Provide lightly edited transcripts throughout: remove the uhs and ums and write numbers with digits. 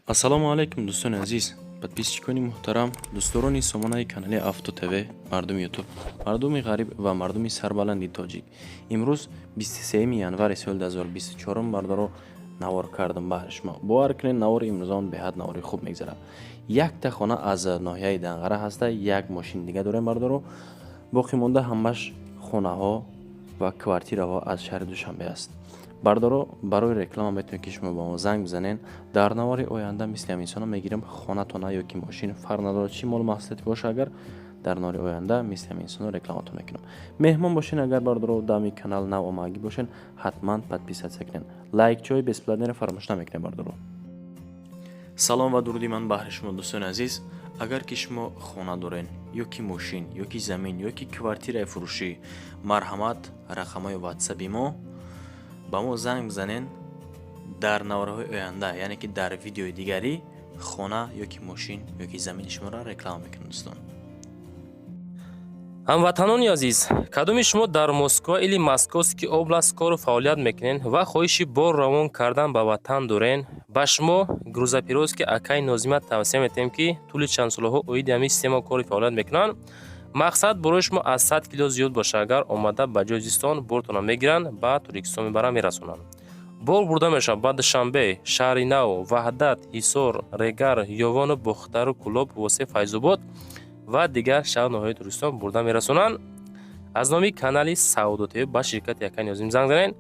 ассалому алайкум дӯстони азиз, подписчикони муҳтарам, дӯстдорони сомонаи канали Авто ТВ, мардуми ютуб, мардуми ғариб ва мардуми сарбаланди тоҷик. Имрӯз 23 январи соли 2024 бардоро навор кардам баҳри шумо. Бовар кунед, навори имрӯзон беҳад навори хуб мегзарад. Якта хона аз ноҳияи Данғара ҳаста, як мошин дига дорем бардоро. боқӣ монда ҳамаш хонаҳо ва квартираҳо аз шаҳри Душанбе аст. бардоро барои реклама метавонед ки шумо ба мо занг бизанед. Дар навори оянда мисли ҳаминсона мегирем хонатона ёки мошин фарқ надорад чӣ мол маҳсулоте боша. Агар дар навори оянда мисли ҳаминсона рекламатон мекунам. меҳмон бошен, агар бардоро дами канал нав омагӣ бошен, ҳатман подписатсия кунед. лайкчои бесплатнеро фаромӯш намекунед бардоро. салом ва дуруди ман баҳри шумо дӯстони азиз. агар ки шумо хона дорен ёки мошин ёки замин ёки квартираи фурӯшӣ, марҳамат рақамҳои ватсаби мо ба мо занг бизанен. дар навораҳои оянда, яъне ки дар видеои дигарӣ хона ёки мошин ёки замини шуморо реклама мекунем дӯстон. ҳамватанони азиз, кадоми шумо дар Москва или Московский област кору фаъолият мекунед ва хоҳиши бор равон кардан ба ватан дорен, ба шумо грузопировски акаи Нозима тавсия метавем ки тӯли чандсолаҳо оиди ҳамин система кори фаъолият мекунанд. мақсад барои шумо аз 100 кило зиёд боша. агар омада ба ҷои зистон бортона мегиранд, ба Туркистон мебаранд, мерасонанд. бор бурда мешавад ба Душанбе, Шаҳри Нав, Ваҳдат, Ҳисор, Регар, Ёвону, Бухтару, Кӯлоб, Восе, Файзобод ва дигар шаҳр ноҳияи Туркистон бурда мерасонанд. аз номи канали Саудо ТВ ба ширкати Акаи Нозим занг занед.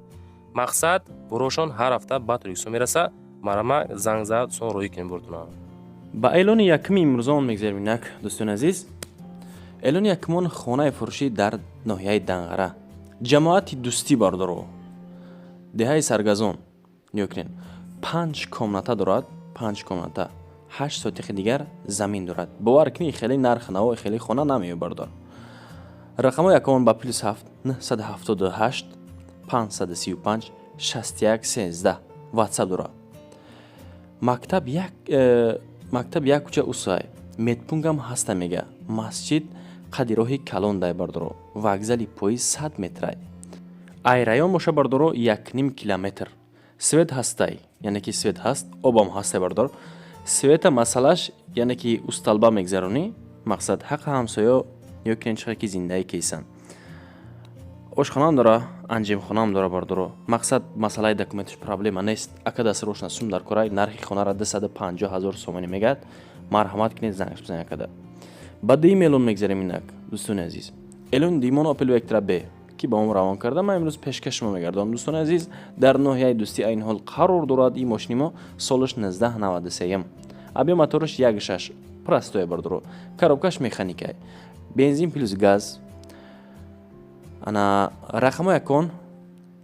мақсад борошон ҳар ҳафта ба Туркистон мераса. марама занг зад сон роҳӣ кунед бортона. ба эълони якми имрӯзон мегзарем инак дӯстони азиз. эълони якмон хонаи фурӯшӣ дар ноҳияи Данғара. ҷамоати дӯстӣ бардоро деҳаи саргазон нигоҳ 5 комната дорад. 5 комната 8 сотиқи дигар замин дорад. бовар кунед хеле нархи наво хеле хона намеёб бардор. рақамҳои акаун ба +7 978 535 61 13 ватсап дорад. мактаб як кӯча усай медпунгам ҳаста мега. масҷид қади роҳи калондай бардоро. вокзали пои 100 метрай. айраён боша бардоро 1,5 километр. свет ҳастай, яъне ки свет ҳаст, обам ҳастай бардор. света масъалаш яъне ки усталба мегзаронӣ. мақсад ҳаққи ҳамсоё ёки чиқа ки зиндаи кисан. ошхонаам дора, анҷимхонаам дора бардоро. мақсад масъалаи документаш проблема нест. ака дастрошна сум дар корай нархи хонара 250 000 сомонӣ мегад. марҳамат кунед зангш бизанед акада. ба дуюм эълон мегзарем инак дӯстони азиз. эълони дуюмон Opel Vectra B ки ба мо равон карда, ман имрӯз пешкаш шумо мегардонам дӯстони азиз. дар ноҳияи дӯстӣ айни ҳол қарор дорад. ин мошини мо солаш 1993. абё мотораш 1.6 простое бардоро. коробкаш механикай. бензин плюс газ. ана рақамҳои акон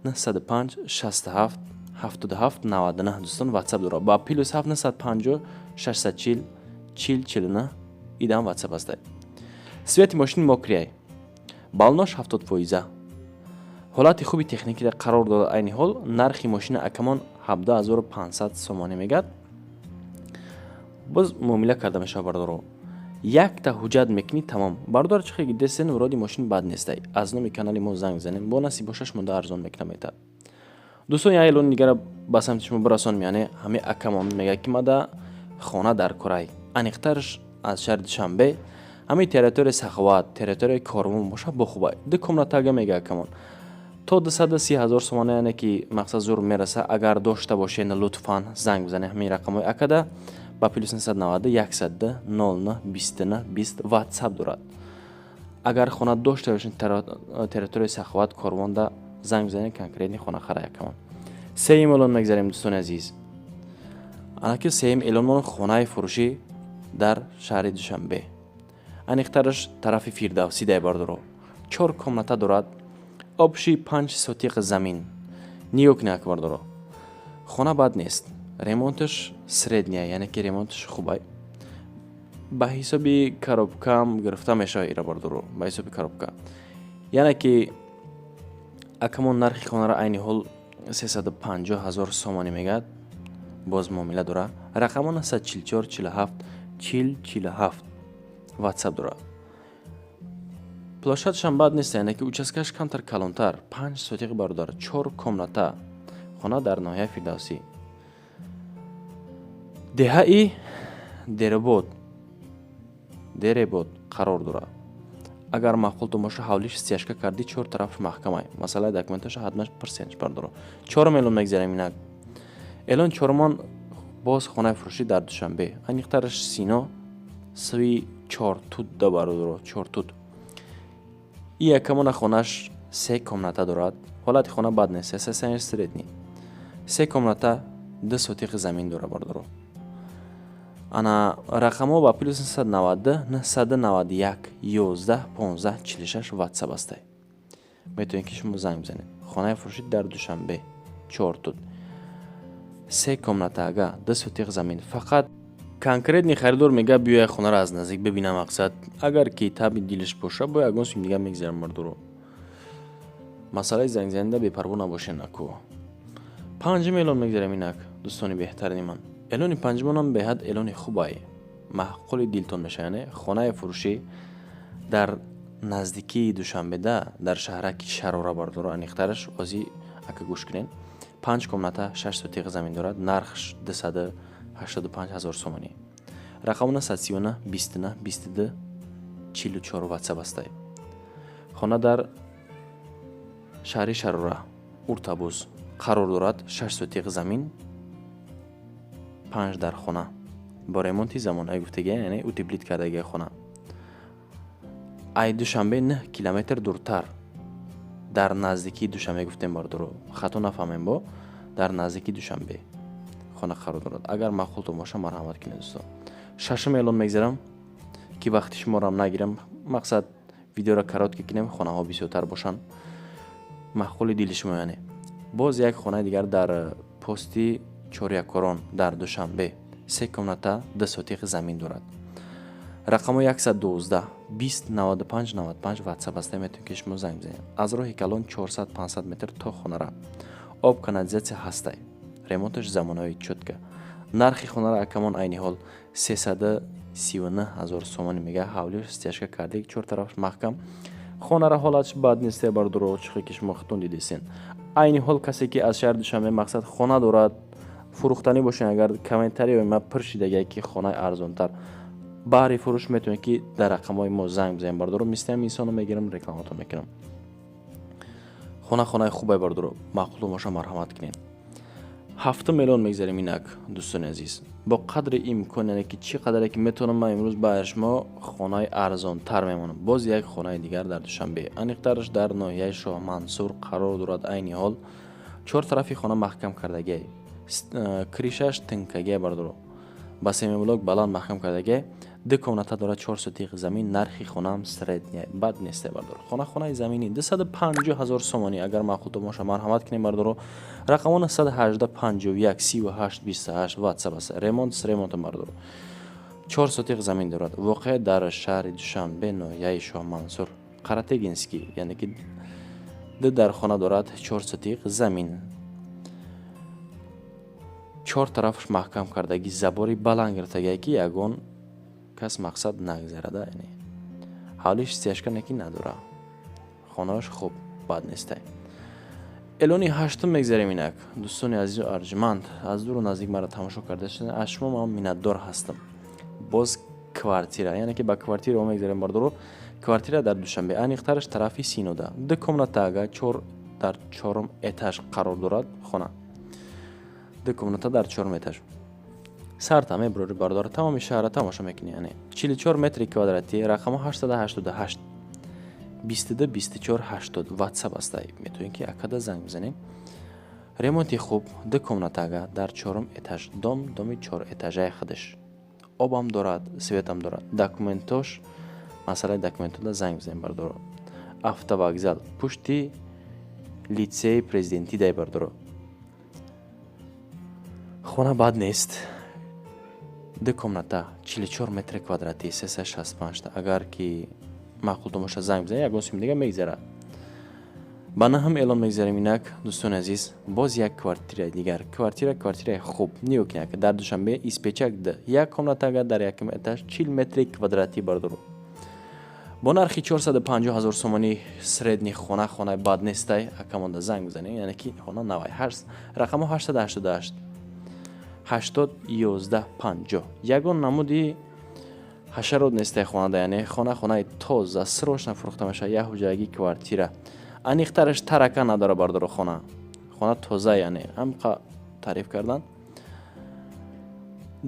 905 67 77 99 дӯстон ватсап дорад. ба +7 950 640 40 49 идам ватсап астай. свети мошини мокрияй. балнош 70%. ҳолати хуби техникида қарор дорад. айни ҳол нархи мошини акамон 17500 сомонӣ мегад. боз муомила карда мешавад бардоро. якта ҳуҷҷат мекунӣ тамом. бардор чихе гидесен вуроди мошин бад нестай. аз номи канали мо занг занем. бо насиб боша шумода арзон мекунам мета. дӯстон я эълони дигара ба самти шумо бирасонем. яъне ҳами акамон мегӯяд ки мада хона дар Корай. аниқтарш аз шаҳри Душанбе, ҳамин территорияи Саховат, территорияи Кормон боша бохубай. ду комнатага мега акамон. то 230 000 сомона, яъне ки мақсад зур мераса. агар дошта бошен лутфан занг бизанед ҳамин рақамҳои акада ба +990 100 00 29 20 ватсап дорад. агар хона дошта бошен территорияи Саховат, Кормонда занг бизанед конкретни хона хара акамон. сеюм эълон мегзарем дӯстони азиз. анаки сеюм эълонмон хонаи фурӯшӣ дар шаҳри Душанбе. аниқтараш тарафи Фирдавсӣ дай бардоро. 4 комната дорад. обши 5 сотиқ замин. нигоҳ кунед бардоро. хона бад нест. ремонташ средния, яъне ки ремонташ хубай. ба ҳисоби коробкам гирифта мешавад ира бардоро. ба ҳисоби коробка, яъне ки акамон нархи хонара айни ҳол 350 000 сомонӣ мегад. боз муомила дора. рақамон 944 47 40 47 ватсап дора. плошадшам бад нест, яъне ки участкаш камтар калонтар. 5 сотиқи бардор. 4 комната. хона дар ноҳияи Фирдавсӣ. деҳаи деребод қарор дорад. агар маъқул томоша ҳавлиш стяжка карди чор тарафш маҳкамай. Масъалаи документаша ҳатман персентш бардоро. 4 миллион мегзарем инак. Элон чормон боз хонаи фурӯшӣ дар Душанбе. Аниқтараш Сино сви 4 тут да бардоро. 4 тут. И якамона хонаш 3 комната дорад. ҳолати хона бад нест. Сесен средни. 3 комната 2 сотиқи замин дора бардоро. ана рақамо ба плюс 990 991 11 15 46 WhatsApp астай. метавонед ки шумо занг бизанед. хонаи фурӯшӣ дар Душанбе 4 тут. 3 комнатага 2 сотиқ замин. фақат конкретни харидор мега биёя хонаро аз наздик бибина мақсад. агар ки таби дилиш боша бо ягон сум дига мегзарам мардуро. масъалаи зангзананда бепарво набошен аку. 5 миллион мегзарам инак дӯстони беҳтарини ман. элони панҷумонам беҳад элони хубай. маъқули дилтон мешаяне. хонаи фурӯшӣ дар наздикии Душанбеда дар шаҳраки Шарора бардоро. аниқтараш ози ака гӯш кунед. 5 комната 6 сотиқи замин дорад. нархш 285 000 сомонӣ. рақамона 39 29 22 44 WhatsApp астай. хона дар шаҳри Шарора Уртабуз қарор дорад. 6 сотиқи замин 5 дар хона бо ремонти замонаи гуфтага, яъне утеплит кардагия хона. ай Душанбе 9 километр дуртар дар наздикии Душанбе гуфтем бардоро. хато нафаҳмем бо дар наздикии Душанбе хона қарор дорад. агар маъқултон боша марҳамат кинед дӯстон. 6 миллион мегзарам ки вақти шуморам нагирам. мақсад видеоро каротка кинем, хонаҳо бисёртар бошанд. маъқули дили шумо яъне. боз як хонаи дигар дар пости Чорякорон дар Душанбе 3 комната 2 сотиқи замин дорад. рақамо 112 20 95 95 WhatsApp аст. метавонед ки шумо занг бизанед. аз роҳи калон 400-500 метр то хонара. об канализатсия ҳастай. ремонташ замонави чӯтка. нархи хонара акамон айни ҳол 339 000 сомонӣ мега. ҳавлиш стяжка карди 4 тарафш маҳкам. хонара ҳолатш бад несте бардоро. чихе ки шумо хутун дидесен. айни ҳол касе ки аз шаҳри Душанбе мақсад хона дорад, фурӯхтанӣ бошен, агар комментариёи ма пуршидага ки хонаи арзонтар баҳри фурӯш метавонед ки дар рақамҳои мо занг бизанед бардоро. мислиам инсоно мегирам, рекламатон мекунам. хонаи хубай бардоро. маъқултон боша марҳамат кинед. 7 миллион мегзарем инак дӯстони азиз. бо қадри имкон, яъне ки чӣ қадаре ки метавонам ман имрӯз ба шумо хонаи арзонтар мемонам. боз як хонаи дигар дар Душанбе. аниқтараш дар ноҳияи Шоҳ Мансур қарор дорад. айни ҳол 4 тарафи хона маҳкам кардагия. кришаш тинкагия бардоро. ба семиблок баланд маҳкам кардагия. 2 комната дорад 4 сотиқи замин. нархи хонаам средния бад несте бардоро. хонаи замини 250 000 сомонӣ. агар маъқултон боша марҳамат кинед бардоро. рақамона 118 51 38 28 WhatsApp аст. ремонт с ремонтом бардоро. 4 сотиқи замин дорад. воқеъ дар шаҳри Душанбе, ноҳияи Шоҳ Мансур Қаратегинский, яъне ки дар хона дорад 4 сотиқи замин. 4 тарафш маҳкам кардаги забори баланд гирифтагия ки ягон кас мақсад нагзарада, яъне ҳавлиш стяжка неки надора. хонааш хуб бад нестай. элони 8 мегзарем инак дӯстони азизу арҷманд. аз дуру наздик мара тамошо кардашон. аз шумо ман миннатдор ҳастам. боз квартира, яъне ки ба квартира мегзарем бардоро. квартира дар Душанбе. аниқтараш тарафи Синода. 2 комнатага 4 дар 4 этаж қарор дорад хона. 2 комната дар 4 этаж. сарта мебурори бардора. тамоми шаҳрро тамошо мекунӣ. яъне 44 метри квадратӣ. рақамо 888 22 24 80 WhatsApp астай. метавонед ки акада занг бизанед. ремонти хуб. 2 комнатага дар 4 этаж. доми 4 этажаи худаш. обам дорад, светам дорад. документош, масъалаи документода занг бизанед бардоро. автовокзал пушти лицеи президентӣ дай бардоро. хона бад нест. 2 комната 44 метри квадратӣ 365. агар ки маъқултон боша занг бизанед, ягон сум дига мегзарад. ба на ҳам эълон мегзарем инак дӯстони азиз. боз як квартираи дигар. квартираи хуб. ниёкинака дар Душанбе испечак д. 1 комнатага дар 1 этаж 40 метри квадратӣ бардоро. бо нархи 450 000 сомонӣ средни хонаи бад нестай. акамонда занг бизанед, яъне ки хона навай. рақамо 888 80 11 50. ягон намуди ҳашарот нестай хонада, яъне хона тоза срош нафурохта меша. як ҳуҷраги квартира аниқтараш тарака надора бардоро. хона тоза, яъне ҳамқа تعریف کردن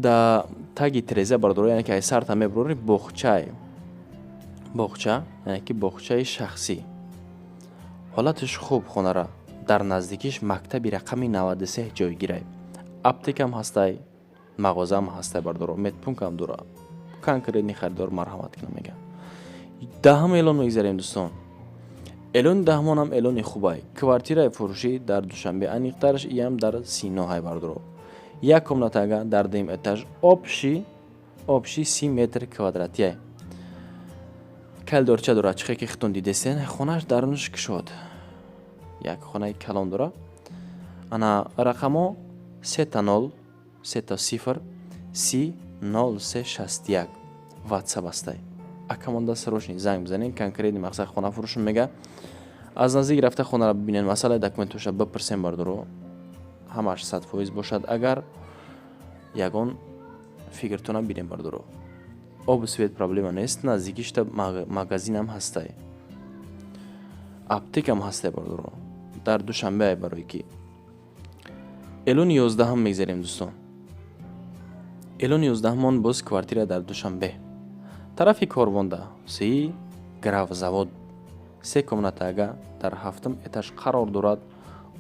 دا تاگی تریزه برداره، یعنی که ای سرتا میبروری بخچه یعنی که بخچه شخصی. حالتش خوب خونه را در نزدیکیش مکتبی رقمی 93 جای گیره. اپتیک هم هسته، مغازه هم هسته برداره، متپونک هم دوره. کنکرینی خریدار مرحمت کنم میگه. دهم اعلان میگذاریم دوستان. اعلان دهمان هم اعلان خوبه. کوارتیره فروشی در دوشنبه انیقترش ایم در سینا های برداره. یک کمناتاگا در دیم اتاج آبشی 30 متر کوادراتیه. کل دورچه داره چخه که خطون دیدستین خونهش درونش کشود. یک خونه کلان داره. انا رقمو 3 0 30 0361 واتساپ است. اکمانده سروشنی زنگ بزنین کنکریت مقصد خونه فروشون میگه از نزدیک رفته خونه را ببینین، مسئله دکمنتوش بپرسین بردارو همش 100% باشد. اگر یگان فکرتون ببینین بردارو آب سویت پرابلم نیست، نزدیکیش تا مغازین هم هسته، اپتیک هم هسته بردارو. در دوشنبه برای کی اعلان 11 هم میگذاریم دوستان. اعلان 11 من باز کوارتیر در دوشنبه طرفی کاروانده سی گراف زواد 3 کمناتاگا در هفتم اتاج قرار دارد.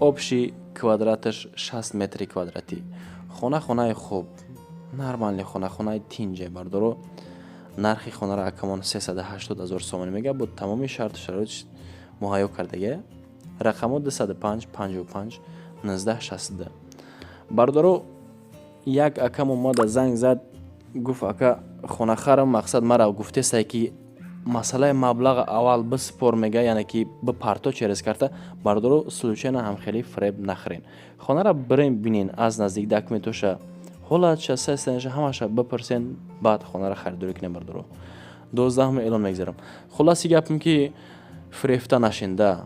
آبشی کوادراتش 60 متر کوادراتی. خونه خوب نرمالی خونه تینجه بردارو. نرخی خونه را کمان 380,000 سومانی میگه. بود تمامی شرط شرایط مهیا کردگه. رقم 205 55 19 62 بردارو. یک اکم اومد زنگ زد گفت اکا خونه خرم مقصد مرا گفته سای که مسئله مبلغ اول بسپر میگه، یعنی که به پارتو چرس کرده بردارو سلوچن هم خیلی فریب نخرین. خونه را بریم بینین از نزدیک دکمنتوشه حالت چه سنش همش بپرسین بعد خونه را خریداری کنین بردارو. 12 اعلان میگذارم. خلاصی گپم که فریفته نشینده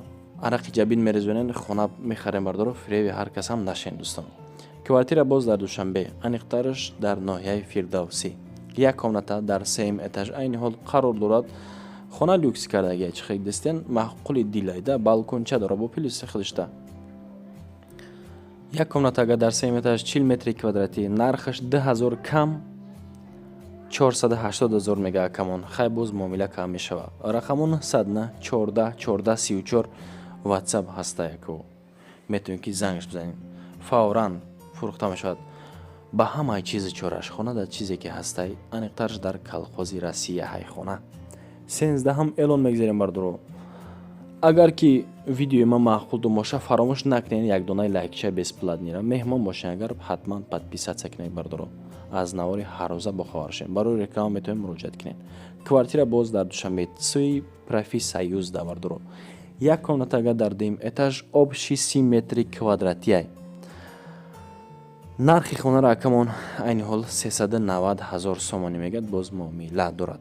عرق جبین میرزونین خونه میخرین بردارو، فریب هر کس هم نشین دوستان. کوارتیر باز در دوشنبه انیقترش در ناحیه فیردوسی. یک کمناتا در 3 اتاج این حال قرار دارد. خانه لوکس کرده چه خیلی دستین معقول دیلایده بالکونچه داره با پلیس خودشته. یک کمناتا در 3 اتاج 40 متر کوادراتی، نرخش 10,000 کم 480,000 میگه. کمان خیلی باز معامله کم میشوه. رقمون 100 14 14 34 واتساپ هسته یکو میتونین که زنگش بزنین فوراً فروخته میشود. با همه چیز چورش خونه در چیزی که هسته انیقترش در کلخوزی رسیه های خونه. 13 هم اعلان میگذاریم بردارو. اگر که ویدیو ما معقول دو باشه فراموش نکنین یک دونه لایک چه بسپلاد نیره مهمان باشین. اگر حتما подписаться کنین بردارو. از نواری هر روزه بخوارشین. برای رکلام میتونین مراجعه کنین. کوارتیر باز در دوشنبه سوی پرافی سایوز دا بردارو. یک کمناتا در دیم اتاج آبشی 30 متر کوادراتیه. نرخی خونه را کمان این حال 390,000 سومانی میگد. باز معامله دارد.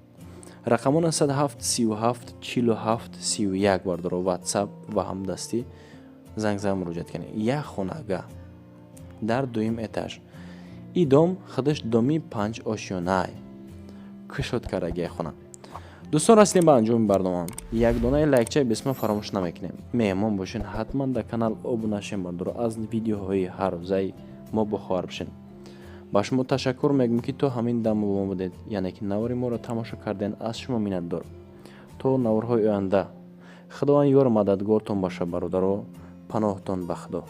رقمون 107 37 47 31 بردارو. واتساپ و هم دستی زنگ مراجعه کنید. یک خونه‌گاه در دویم اتاج. ای دوم خودش دومی 5 آشیانه کشود کرده خونه. دوستان رسیدیم به انجام برنامه. یک دونه لایکچه بسم فراموش نمیکنیم. مهمان باشین حتما در کانال ابونه شین بردارو. از ویدیوهای هر روزه ما بخوار بشین. با شما تشکر میگم که تو همین دم با ما بودید، یعنی که نواری ما را تماشا کردین. از شما می‌ندارم. تو نورهای آینده. خداوند یار مددگارتون باشه برادرو. پناهتون به خدا.